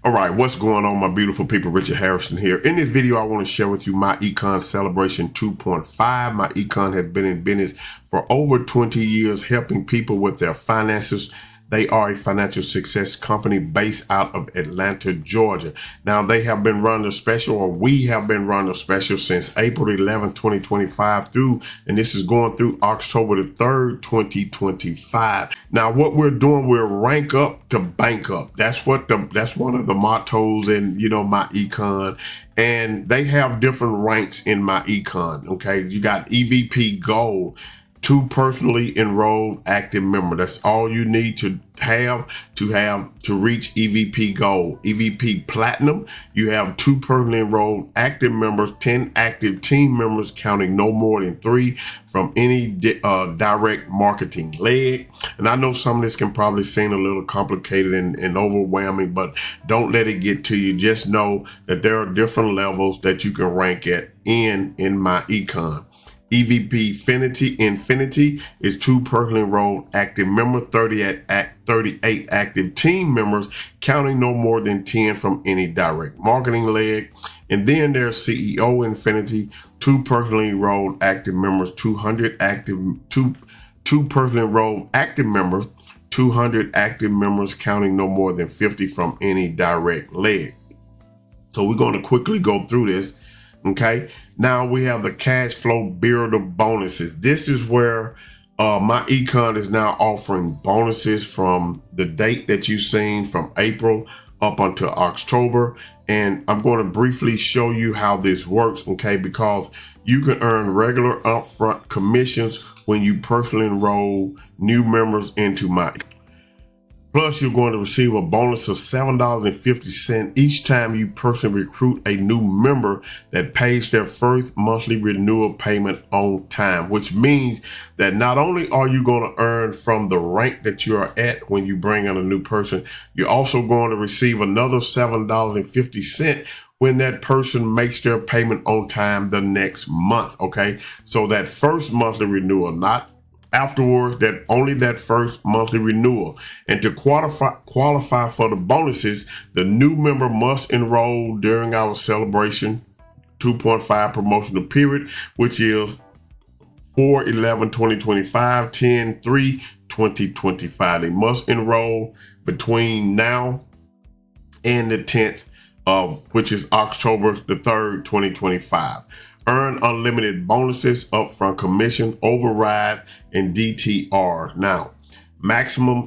All right, what's going on, my beautiful people? Richard Hairston here. In this video, I want to share with you MyEcon Celebration 2.5. MyEcon has been in business for over 20 years, helping people with their finances. They are a financial success company based out of Atlanta, Georgia. Now, they have been running a special, or we have been running a special since April 11, 2025 through, and this is going through October the 3rd, 2025. Now, what we're doing, we're rank up to bank up. That's one of the mottos in, MyEcon. And they have different ranks in MyEcon. Okay, you got EVP Gold, 2 personally enrolled active members. That's all you need to reach EVP Gold. EVP Platinum, you have 2 personally enrolled active members, 10 active team members, counting no more than 3 from any direct marketing leg. And I know some of this can probably seem a little complicated and overwhelming, but don't let it get to you. Just know that there are different levels that you can rank at in MyEcon. EVP Infinity is 2 personally enrolled active members, 38 active team members, counting no more than 10 from any direct marketing leg. And then there's CEO Infinity, 2 personally enrolled active members, 200 personally enrolled active members, 200 active members, counting no more than 50 from any direct leg. So we're going to quickly go through this. Okay, now we have the cash flow builder bonuses. This is where MyEcon is now offering bonuses from the date that you've seen from April up until October. And I'm going to briefly show you how this works, okay, because you can earn regular upfront commissions when you personally enroll new members into MyEcon. Plus, you're going to receive a bonus of $7.50 each time you personally recruit a new member that pays their first monthly renewal payment on time, which means that not only are you going to earn from the rank that you are at when you bring in a new person, you're also going to receive another $7.50 when that person makes their payment on time the next month. Okay, so that first monthly renewal, not afterwards, that only that first monthly renewal. And to qualify for the bonuses, the new member must enroll during our celebration 2.5 promotional period, which is 4/11/2025, 10/3/2025. They must enroll between now and the 10th which is October the 3rd, 2025. Earn unlimited bonuses, upfront commission, override, and DTR. Now,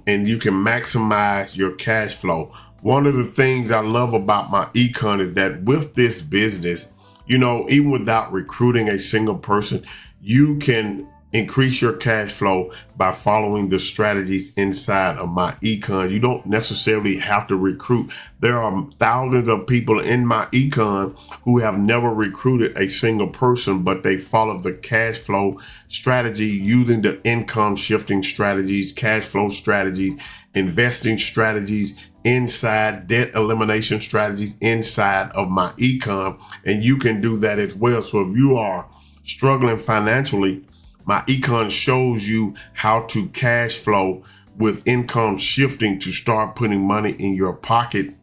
and you can maximize your cash flow. One of the things I love about MyEcon is that with this business, even without recruiting a single person, you can increase your cash flow by following the strategies inside of MyEcon. You don't necessarily have to recruit. There are thousands of people in MyEcon who have never recruited a single person, but they follow the cash flow strategy using the income shifting strategies, cash flow strategies, investing strategies inside, debt elimination strategies inside of MyEcon. And you can do that as well. So if you are struggling financially, MyEcon shows you how to cash flow with income shifting to start putting money in your pocket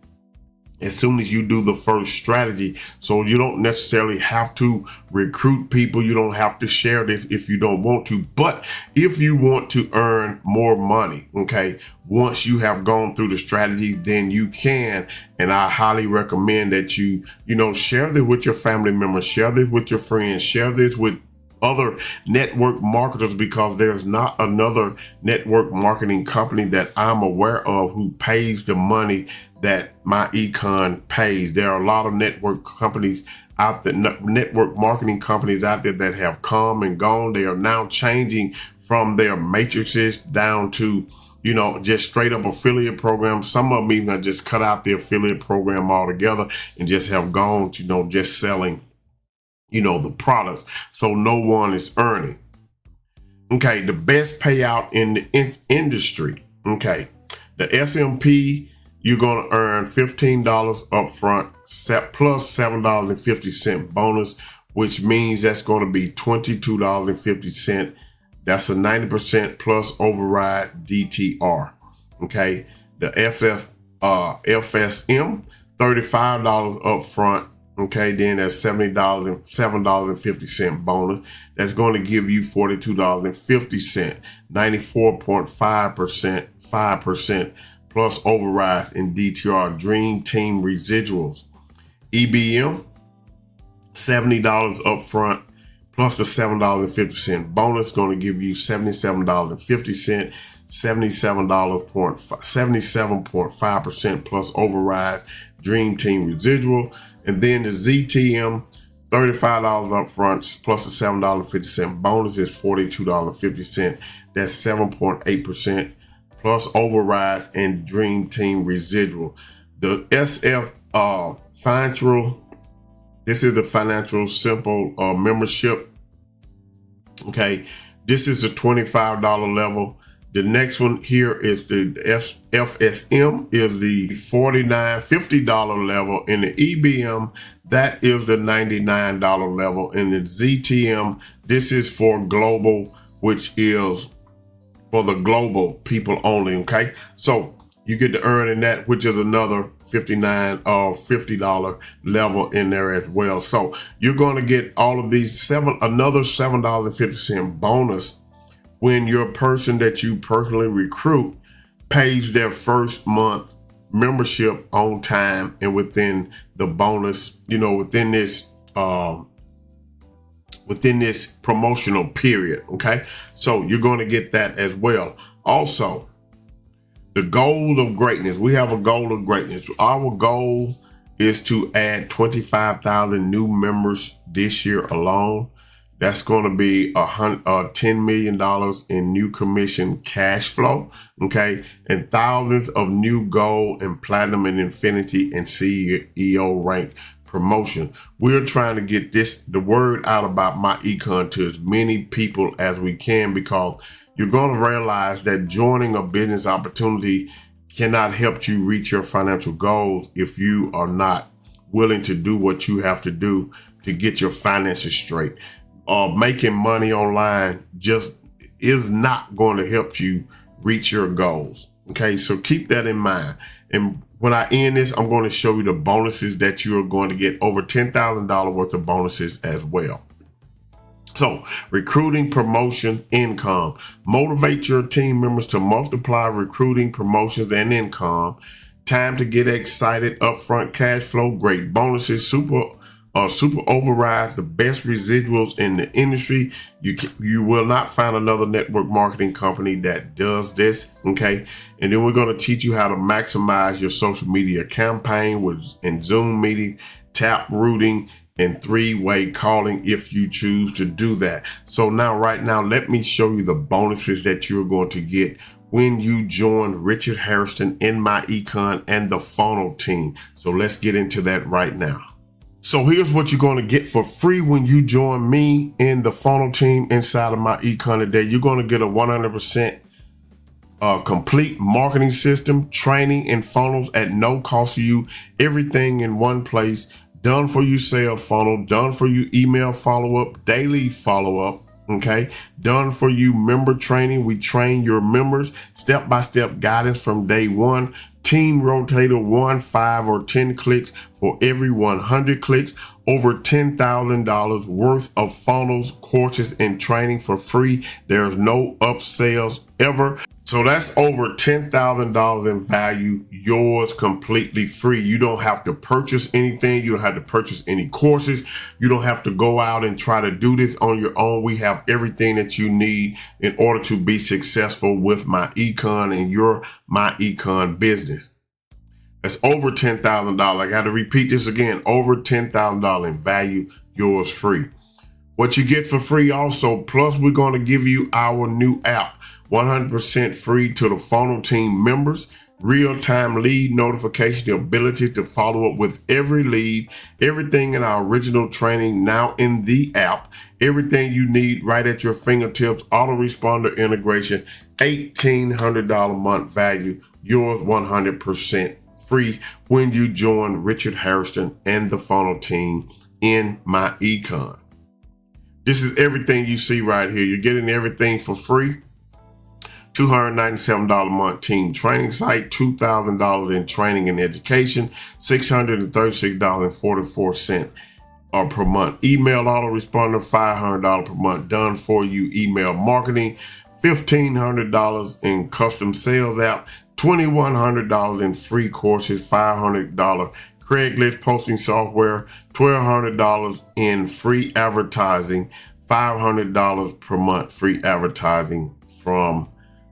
as soon as you do the first strategy. So you don't necessarily have to recruit people. You don't have to share this if you don't want to. But if you want to earn more money, okay, once you have gone through the strategies, then you can. And I highly recommend that you share this with your family members, share this with your friends, share this with other network marketers, because there's not another network marketing company that I'm aware of who pays the money that MyEcon pays. There are a lot of network companies out there, network marketing companies out there that have come and gone. They are now changing from their matrices down to just straight up affiliate programs. Some of them even have just cut out the affiliate program altogether and just have gone to just selling the product, so no one is earning. Okay, the best payout in the industry. Okay, the S&P, you're going to earn $15 upfront plus $7.50 bonus, which means that's going to be $22.50. That's a 90% plus override DTR. Okay, the FSM, $35 up front. Okay, then that's $70 and $7.50 bonus. That's going to give you $42.50, 94.5%, 5% plus override in DTR Dream Team residuals. EBM, $70 up front plus the $7.50 bonus, going to give you $77.50, 77.5% plus override Dream Team residual. And then the ZTM, $35 up front plus the $7.50 bonus is $42.50. That's 7.8% plus override and Dream Team residual. The SF financial, this is the financial simple membership. Okay, this is the $25 level. The next one here is the FSM, is the $49.50 level. In the EBM, that is the $99 level. In the ZTM, this is for global, which is for the global people only. Okay, so you get to earn in that, which is another $50 level in there as well. So you're going to get all of these another $7.50 bonus when your person that you personally recruit pays their first month membership on time and within the bonus, within this promotional period. Okay, so you're going to get that as well. Also, the goal of greatness. We have a goal of greatness. Our goal is to add 25,000 new members this year alone. That's going to be $10 million in new commission cash flow, okay? And thousands of new gold and platinum and infinity and CEO rank promotion. We're trying to get the word out about MyEcon to as many people as we can, because you're going to realize that joining a business opportunity cannot help you reach your financial goals if you are not willing to do what you have to do to get your finances straight. Making money online just is not going to help you reach your goals. Okay, so keep that in mind. And when I end this, I'm going to show you the bonuses that you are going to get, over $10,000 worth of bonuses as well. So, recruiting, promotion, income. Motivate your team members to multiply recruiting, promotions, and income. Time to get excited. Upfront cash flow, great bonuses, super overrides, the best residuals in the industry. You will not find another network marketing company that does this. Okay, and then we're going to teach you how to maximize your social media campaign in Zoom meeting, tap routing, and three-way calling if you choose to do that. So right now, let me show you the bonuses that you're going to get when you join Richard Hairston in MyEcon and the funnel team. So let's get into that right now. So here's what you're going to get for free when you join me in the funnel team inside of MyEcon today. You're going to get a 100% complete marketing system, training, and funnels at no cost to you. Everything in one place. Done for you sales funnel, done for you email follow-up, daily follow-up, okay? Done for you member training. We train your members, step-by-step guidance from day one. Team rotator 1, 5, or 10 clicks for every 100 clicks. Over $10,000 worth of funnels, courses, and training for free. There's no upsells ever. So that's over $10,000 in value, yours completely free. You don't have to purchase anything. You don't have to purchase any courses. You don't have to go out and try to do this on your own. We have everything that you need in order to be successful with MyEcon and your MyEcon business. That's over $10,000. I got to repeat this again, over $10,000 in value, yours free. What you get for free also, plus we're going to give you our new app. 100% free to the funnel team members, real-time lead notification, the ability to follow up with every lead, everything in our original training now in the app, everything you need right at your fingertips, autoresponder integration, $1,800 a month value, yours 100% free when you join Richard Hairston and the funnel team in MyEcon. This is everything you see right here. You're getting everything for free. $297 a month team training site, $2,000 in training and education, $636.44 per month. Email autoresponder, $500 per month, done for you email marketing, $1,500 in custom sales app, $2,100 in free courses, $500 Craigslist posting software, $1,200 in free advertising, $500 per month free advertising from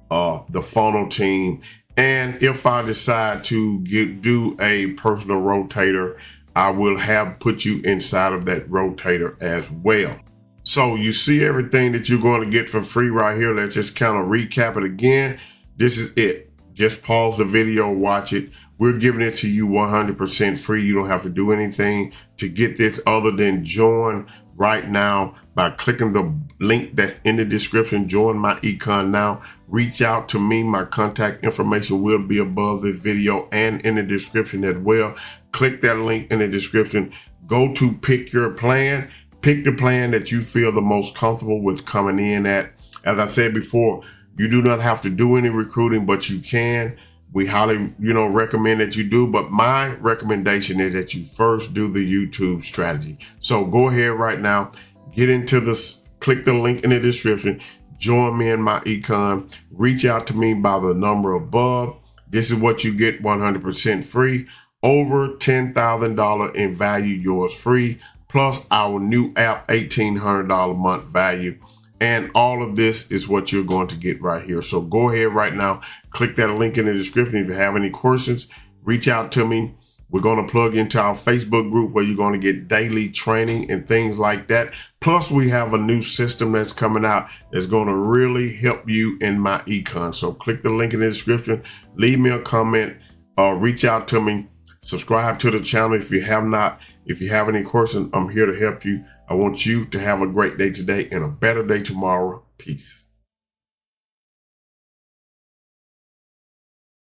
the funnel team. And if I decide to do a personal rotator, I will have put you inside of that rotator as well. So you see everything that you're going to get for free right here. Let's just kind of recap it again. This is it. Just pause the video, watch it. We're giving it to you 100% free. You don't have to do anything to get this other than join right now by clicking the link that's in the description. Join MyEcon now. Reach out to me. My contact information will be above this video and in the description as well. Click that link in the description. Go to pick your plan. Pick the plan that you feel the most comfortable with coming in at. As I said before, you do not have to do any recruiting, but you can. We highly, recommend that you do. But my recommendation is that you first do the YouTube strategy. So go ahead right now, get into this, click the link in the description, join me in MyEcon, reach out to me by the number above. This is what you get 100% free. Over $10,000 in value, yours free, plus our new app, $1,800 a month value. And all of this is what you're going to get right here. So go ahead right now, click that link in the description. If you have any questions, reach out to me. We're going to plug into our Facebook group where you're going to get daily training and things like that. Plus, we have a new system that's coming out that's going to really help you in MyEcon. So click the link in the description, leave me a comment, reach out to me, subscribe to the channel if you have not. If you have any questions, I'm here to help you. I want you to have a great day today and a better day tomorrow. Peace.